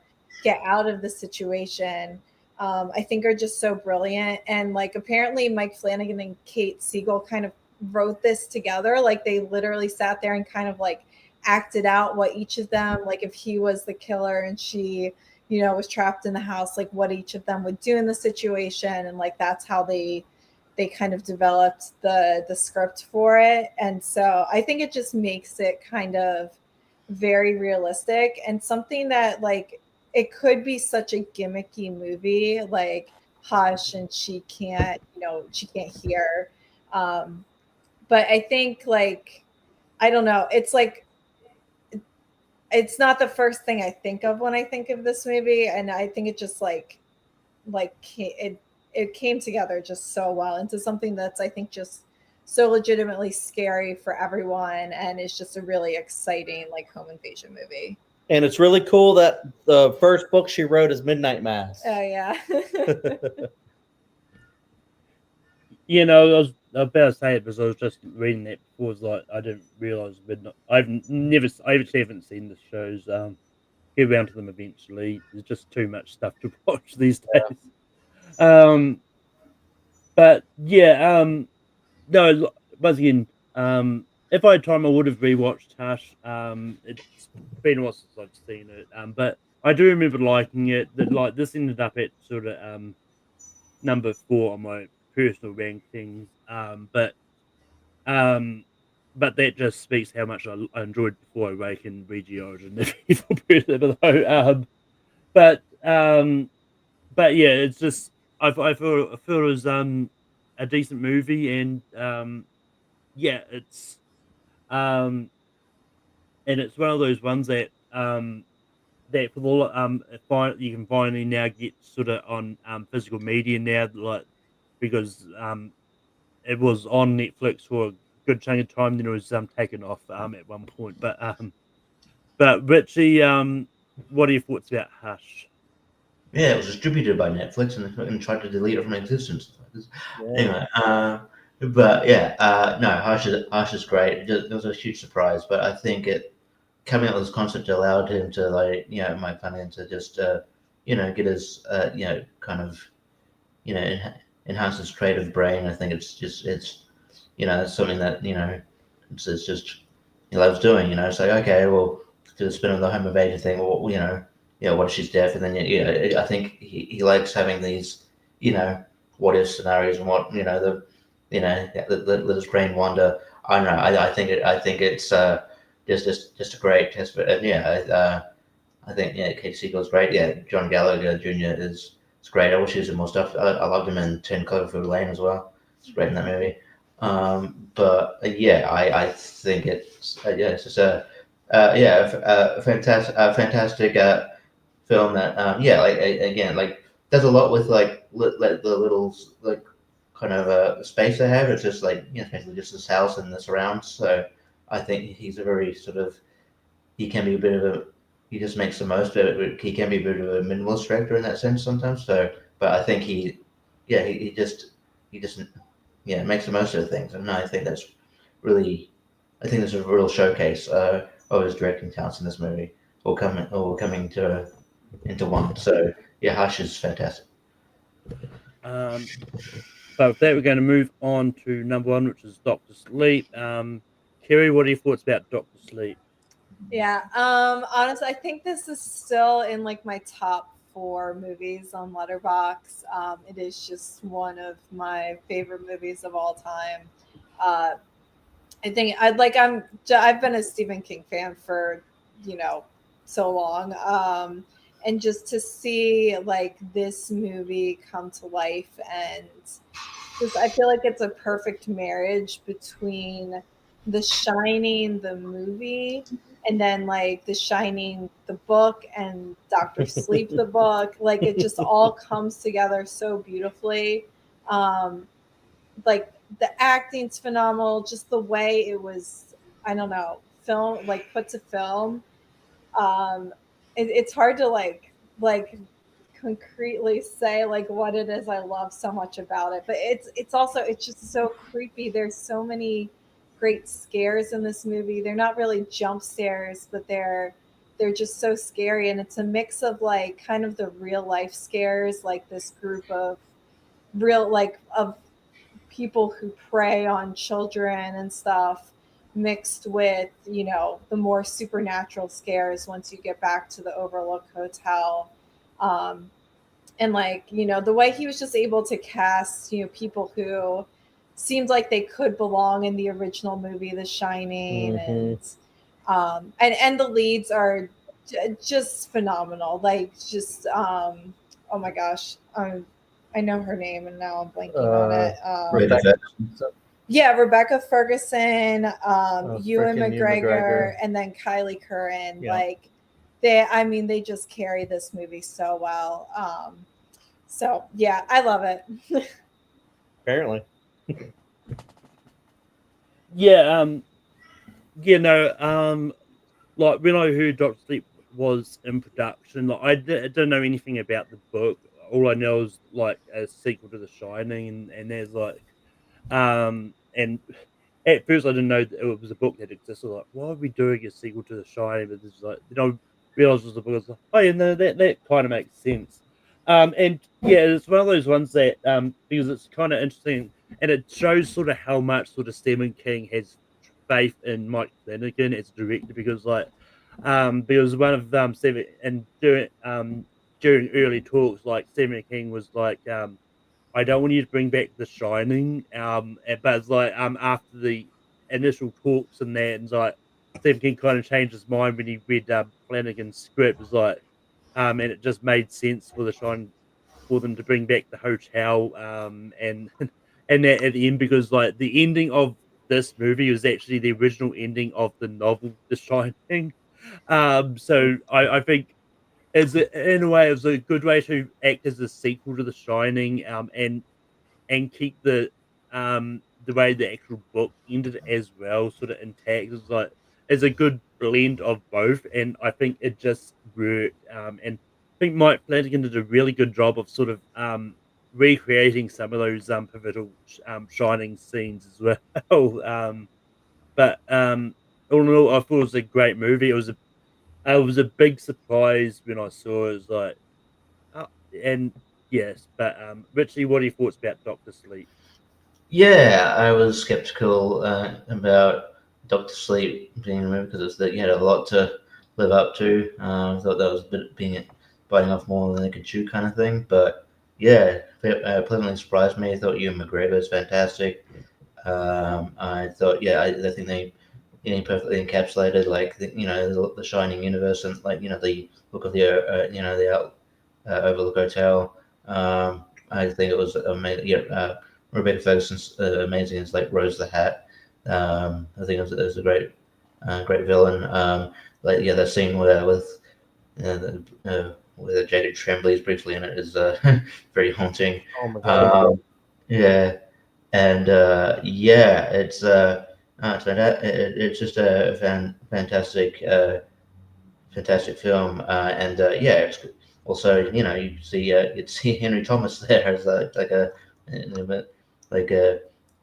get out of the situation, I think are just so brilliant. And like apparently Mike Flanagan and Kate Siegel kind of wrote this together. Like they literally sat there and kind of like acted out what each of them, like if he was the killer and she, was trapped in the house, like what each of them would do in the situation. And like that's how they kind of developed the script for it. And so I think it just makes it kind of very realistic and something that like it could be such a gimmicky movie like Hush and she can't hear. But I think like, I don't know, it's like, it's not the first thing I think of when I think of this movie. And I think it just like it came together just so well into something that's, I think, just so legitimately scary for everyone. And it's just a really exciting like home invasion movie. And it's really cool that the first book she wrote is Midnight Mass. Oh yeah. I was about to say it because I was just reading it before. It's like I didn't realize Midnight. I actually haven't seen the shows. Get around to them eventually. There's just too much stuff to watch these days. Yeah. But yeah, no. Once again, if I had time, I would have rewatched Hush. It's been a while since I've seen it. But I do remember liking it. That like this ended up at sort of number 4 on my personal rankings. But that just speaks how much I enjoyed Before I Wake and Reggie Origin, the evil person. But yeah, it's just I feel it was a decent movie, and yeah, it's and it's one of those ones that that for the you can finally now get sort of on physical media now, like because it was on Netflix for a good chunk of time, then it was taken off at one point. But Richie, what are your thoughts about Hush? Yeah, it was distributed by Netflix and tried to delete it from existence. Yeah. Anyway, but yeah, no, Hush is great. It was a huge surprise, but I think it coming up with this concept allowed him to Mike Flanagan to just get his kind of enhance his creative brain. I think it's something that it's just he loves doing. It's like, okay, well, to the spin of the home invasion thing, well, what if she's deaf? And then I think he likes having these what if scenarios and what let his brain wander. I don't know. I think it's just a great test. But I think Kate Siegel's great. Yeah, John Gallagher Jr. is great. I wish he was in more stuff. I loved him in 10 Cloverfield Lane as well. It's great in that movie. I think it's just a fantastic film that again like does a lot with like the little like kind of space they have. It's just like basically just this house and the surrounds. So I think he's a very sort of he can be a bit of a he just makes the most of it. He can be a bit of a minimalist director in that sense sometimes. So, but I think he just makes the most of things, and I think that's really I think there's a real showcase of his directing talents in this movie, all coming into one. So yeah, Hush is fantastic. So with that, we're going to move on to number one, which is Doctor Sleep. Kerry, what are your thoughts about Doctor Sleep? Yeah. Honestly, I think this is still in like my top 4 movies on Letterboxd. It is just one of my favorite movies of all time. I think I've been a Stephen King fan for so long. And just to see like this movie come to life, and just I feel like it's a perfect marriage between The Shining, the movie, and then like The Shining, the book, and Doctor Sleep, the book. Like it just all comes together so beautifully. Like the acting's phenomenal, just the way it was, I don't know, film like put to film. It's hard to like concretely say like what it is I love so much about it, but it's just so creepy. There's so many great scares in this movie. They're not really jump scares, but they're just so scary, and it's a mix of like kind of the real life scares, like this group of real like of people who prey on children and stuff, mixed with the more supernatural scares once you get back to the Overlook Hotel. And like the way he was just able to cast people who seemed like they could belong in the original movie The Shining. And the leads are just phenomenal, like just oh my gosh, I know her name and now I'm blanking on it. Yeah, Rebecca Ferguson, Ewan McGregor, and then Kylie Curran. Yeah. Like they just carry this movie so well. So yeah, I love it. Apparently. Like when I heard Doctor Sleep was in production, like I didn't know anything about the book. All I know is like a sequel to The Shining, and there's like and at first I didn't know that it was a book that existed. Like, why are we doing a sequel to The Shining? But it's like realized it was a book. I was like, oh yeah, no, that kind of makes sense. And yeah, it's one of those ones that because it's kind of interesting, and it shows sort of how much sort of Stephen King has faith in Mike Flanagan as a director, because because one of Stephen and during early talks, like Stephen King was like, I don't want you to bring back The Shining, but it's like after the initial talks and that, and it's like Stephen King kind of changed his mind when he read Flanagan's script. It's like and it just made sense for The Shining for them to bring back the hotel, and that at the end, because like the ending of this movie was actually the original ending of the novel The Shining. So I think in a way it was a good way to act as a sequel to The Shining, and keep the way the actual book ended as well sort of intact. It's a good blend of both, and I think it just worked. And I think Mike Flanagan did a really good job of sort of recreating some of those pivotal Shining scenes as well. But all in all, I thought it was a great movie. It was a big surprise when I saw it. It was like, oh, and yes, but Richie, what are your thoughts about Doctor Sleep? Yeah, I was skeptical about Doctor Sleep being a movie because you had a lot to live up to. I thought that was a bit biting off more than they could chew kind of thing. But yeah, pleasantly surprised me. I thought Ewan McGregor was fantastic. I thought, yeah, I think they perfectly encapsulated like the Shining universe, and like the look of the Overlook Hotel. I think it was amazing. Yeah, Rebecca Ferguson's amazing as like Rose the Hat. I think it was a great villain. Like the scene where Jacob Tremblay is briefly in it is very haunting. Oh my god. Yeah, and it's just a fantastic film, and it's also you see Henry Thomas there as like a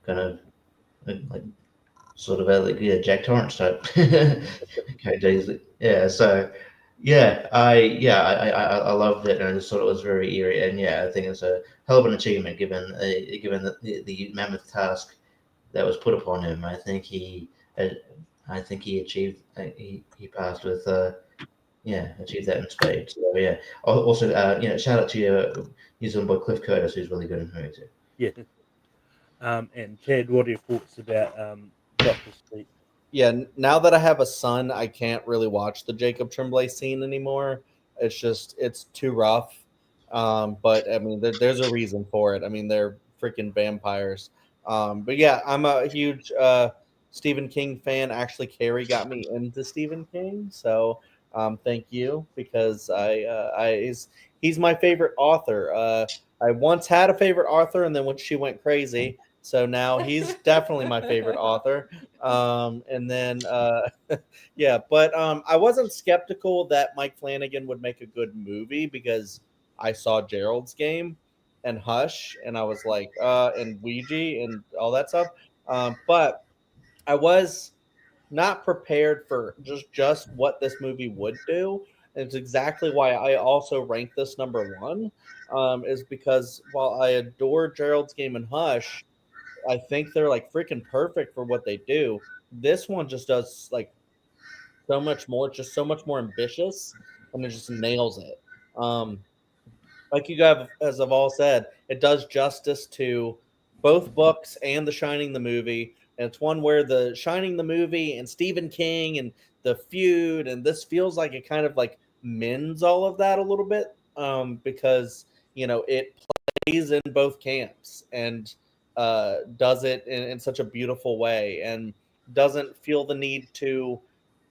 kind of like sort of Jack Torrance type character. Yeah, so I loved it, and I just thought it was very eerie, and I think it's a hell of an achievement given the mammoth task that was put upon him. I think he achieved he passed with achieved that in spades. So Also, shout out to your New Zealand boy Cliff Curtis, who's really good in the movie too. Yeah. And Chad, what are your thoughts about Doctor Sleep? Yeah, now that I have a son, I can't really watch the Jacob Tremblay scene anymore. It's too rough. But I mean, there's a reason for it. I mean, they're freaking vampires. But yeah, I'm a huge Stephen King fan. Actually, Carrie got me into Stephen King, so thank you, because he's my favorite author. I once had a favorite author, and then when she went crazy, so now he's definitely my favorite author. And then but I wasn't skeptical that Mike Flanagan would make a good movie, because I saw Gerald's Game and Hush, and I was like, and Ouija and all that stuff. But I was not prepared for just what this movie would do. And it's exactly why I also rank this number one, is because while I adore Gerald's Game and Hush, I think they're like freaking perfect for what they do. This one just does like so much more, just so much more ambitious, and it just nails it. Like you guys have all said, it does justice to both books and The Shining the movie. And it's one where The Shining the movie and Stephen King and the feud, and this feels like it kind of like mends all of that a little bit, because it plays in both camps, and does it in such a beautiful way, and doesn't feel the need to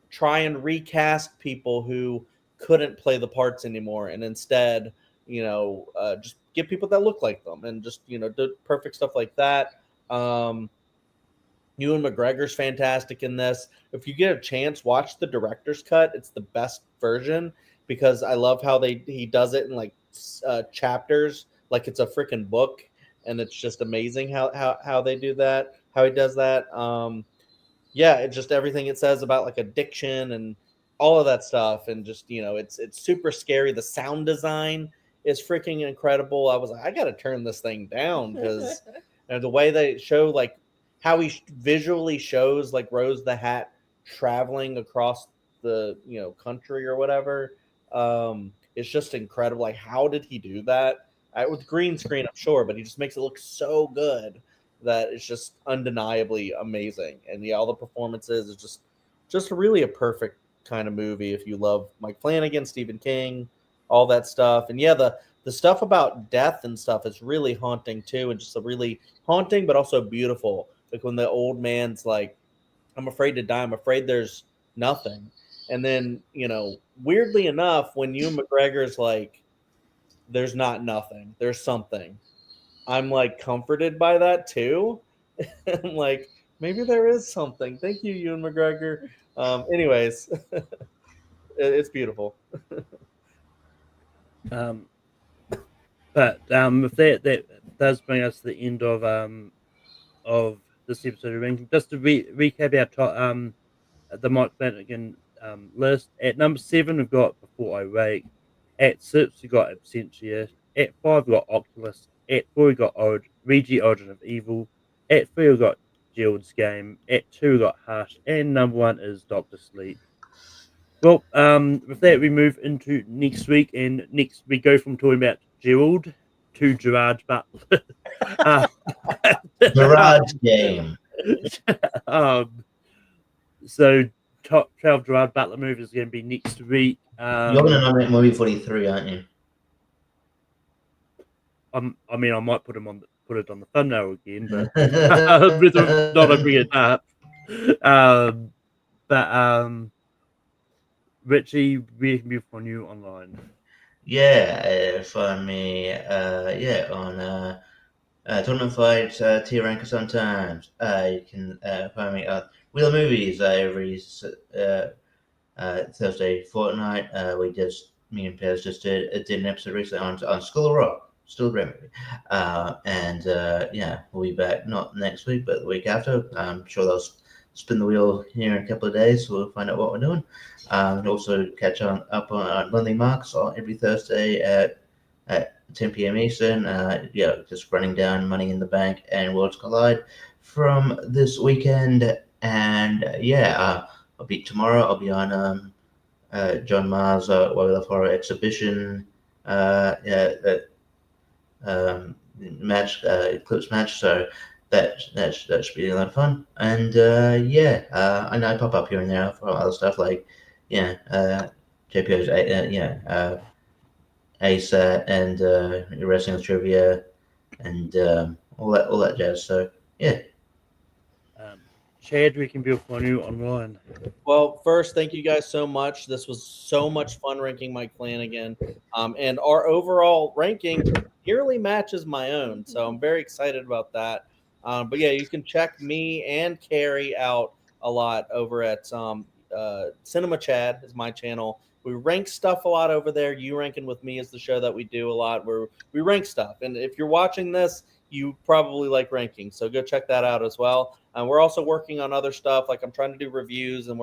try and recast people who couldn't play the parts anymore, and instead just get people that look like them, and just do perfect stuff like that. Ewan McGregor's fantastic in this. If you get a chance, watch the director's cut. It's the best version, because I love how he does it in like chapters, like it's a freaking book, and it's just amazing how they do that, how he does that. It's just everything it says about like addiction and all of that stuff, and just it's super scary. The sound design is freaking incredible. I was like, I gotta turn this thing down, because the way they show like how he visually shows like Rose the Hat traveling across the country or whatever, it's just incredible. Like, how did he do that with green screen? I'm sure, but he just makes it look so good that it's just undeniably amazing. And all the performances is just really a perfect kind of movie if you love Mike Flanagan, Stephen King, all that stuff. And the stuff about death and stuff is really haunting too, and just a really haunting but also beautiful. Like when the old man's like, I'm afraid to die, I'm afraid there's nothing. And then, weirdly enough, when Ewan McGregor's like, there's not nothing, there's something, I'm like comforted by that too. I'm like, maybe there is something. Thank you, Ewan McGregor. Anyways, it's beautiful. But with that does bring us to the end of this episode of ranking. Just to recap our top, the Mike Flanagan list. At number 7, we've got Before I Wake. At 6, we've got Absentia. At 5, we've got Oculus. At 4, we've got Ouija, Origin of Evil. At 3, we've got Gerald's Game. At 2, we've got Hush. And number 1 is Doctor Sleep. Well, with that, we move into next week, and next we go from talking about Gerald to Gerard Butler. Gerard's Game. So top 12 Gerard Butler movies is going to be next week. You're going to nominate movie 43, aren't you? I mean, I might put it on the thumbnail again, but whether not I bring it up. But Richie, where can we find you online? Yeah, find me, on Tournament Fight, Tier Ranker sometimes. You can find me at Wheel of Movies every Thursday fortnight. Me and Pez just did an episode recently on School of Rock. Still a great movie. We'll be back not next week, but the week after. I'm sure they'll spin the wheel here in a couple of days, so we'll find out what we're doing. And also catch up on Monthly Marks every Thursday at 10 p.m. Eastern. Just running down Money in the Bank and Worlds Collide from this weekend. And I'll be tomorrow. I'll be on John Mars' Why We Love Horror exhibition. Eclipse match. So that should be a lot of fun. And I know I pop up here and there for other stuff like JPO's ASAT and wrestling trivia and all that jazz. So yeah. Chad, we can be on you online. Well, first, thank you guys so much. This was so much fun ranking Mike Flanagan. And our overall ranking nearly matches my own. So I'm very excited about that. But yeah, you can check me and Carrie out a lot over at Cinema Chad is my channel. We rank stuff a lot over there. You Ranking with Me is the show that we do a lot where we rank stuff. And if you're watching this, you probably like ranking. So go check that out as well. We're also working on other stuff. Like I'm trying to do reviews, and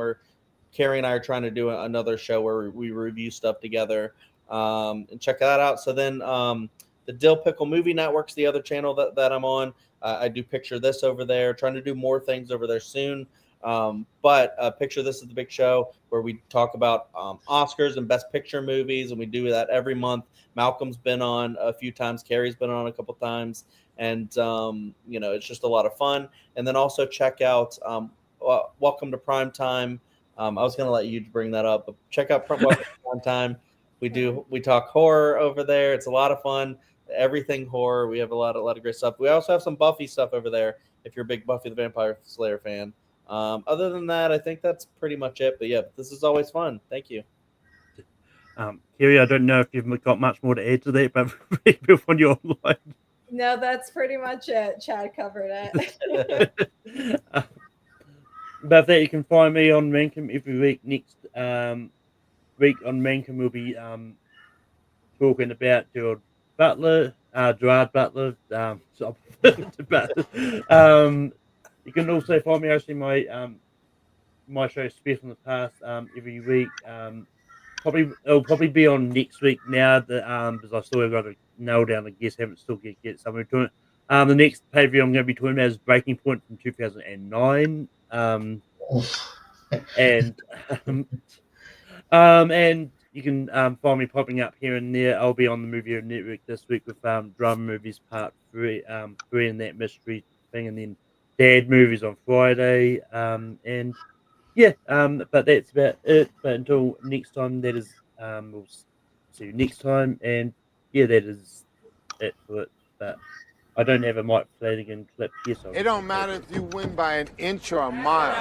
Carrie and I are trying to do another show where we review stuff together. And check that out. So then the Dill Pickle Movie Network's the other channel that I'm on. I do Picture This over there, trying to do more things over there soon. But Picture This is the big show where we talk about Oscars and Best Picture movies, and we do that every month. Malcolm's been on a few times. Carrie's been on a couple times. And, it's just a lot of fun. And then also check out Welcome to Prime Time. I was going to let you bring that up, but check out Welcome to Prime Time. We talk horror over there. It's a lot of fun. Everything horror. We have a lot of great stuff. We also have some Buffy stuff over there if you're a big Buffy the Vampire Slayer fan. Other than that, I think that's pretty much it. But yeah, this is always fun. Thank you. Carrie, I don't know if you've got much more to add to that, but we're on you online. No, that's pretty much it. Chad covered it. But that you can find me on Rankin every week. Next week on Rankin we'll be talking about Gerard Butler. You can also find me hosting my show Spear from the Past every week. It'll probably be on next week now because I still have got to nail down the guest. Haven't still get somewhere to it. The next pay-per-view I'm going to be talking about is Breaking Point from 2009. And you can find me popping up here and there. I'll be on the Movie Network this week with Drama Movies Part 3 and that mystery thing, and then Dad Movies on Friday. But that's about it. But until next time, that is, we'll see you next time. And yeah, that is it for it. But I don't have a Mike Flanagan clip here. So It don't matter if you win by an inch or a mile.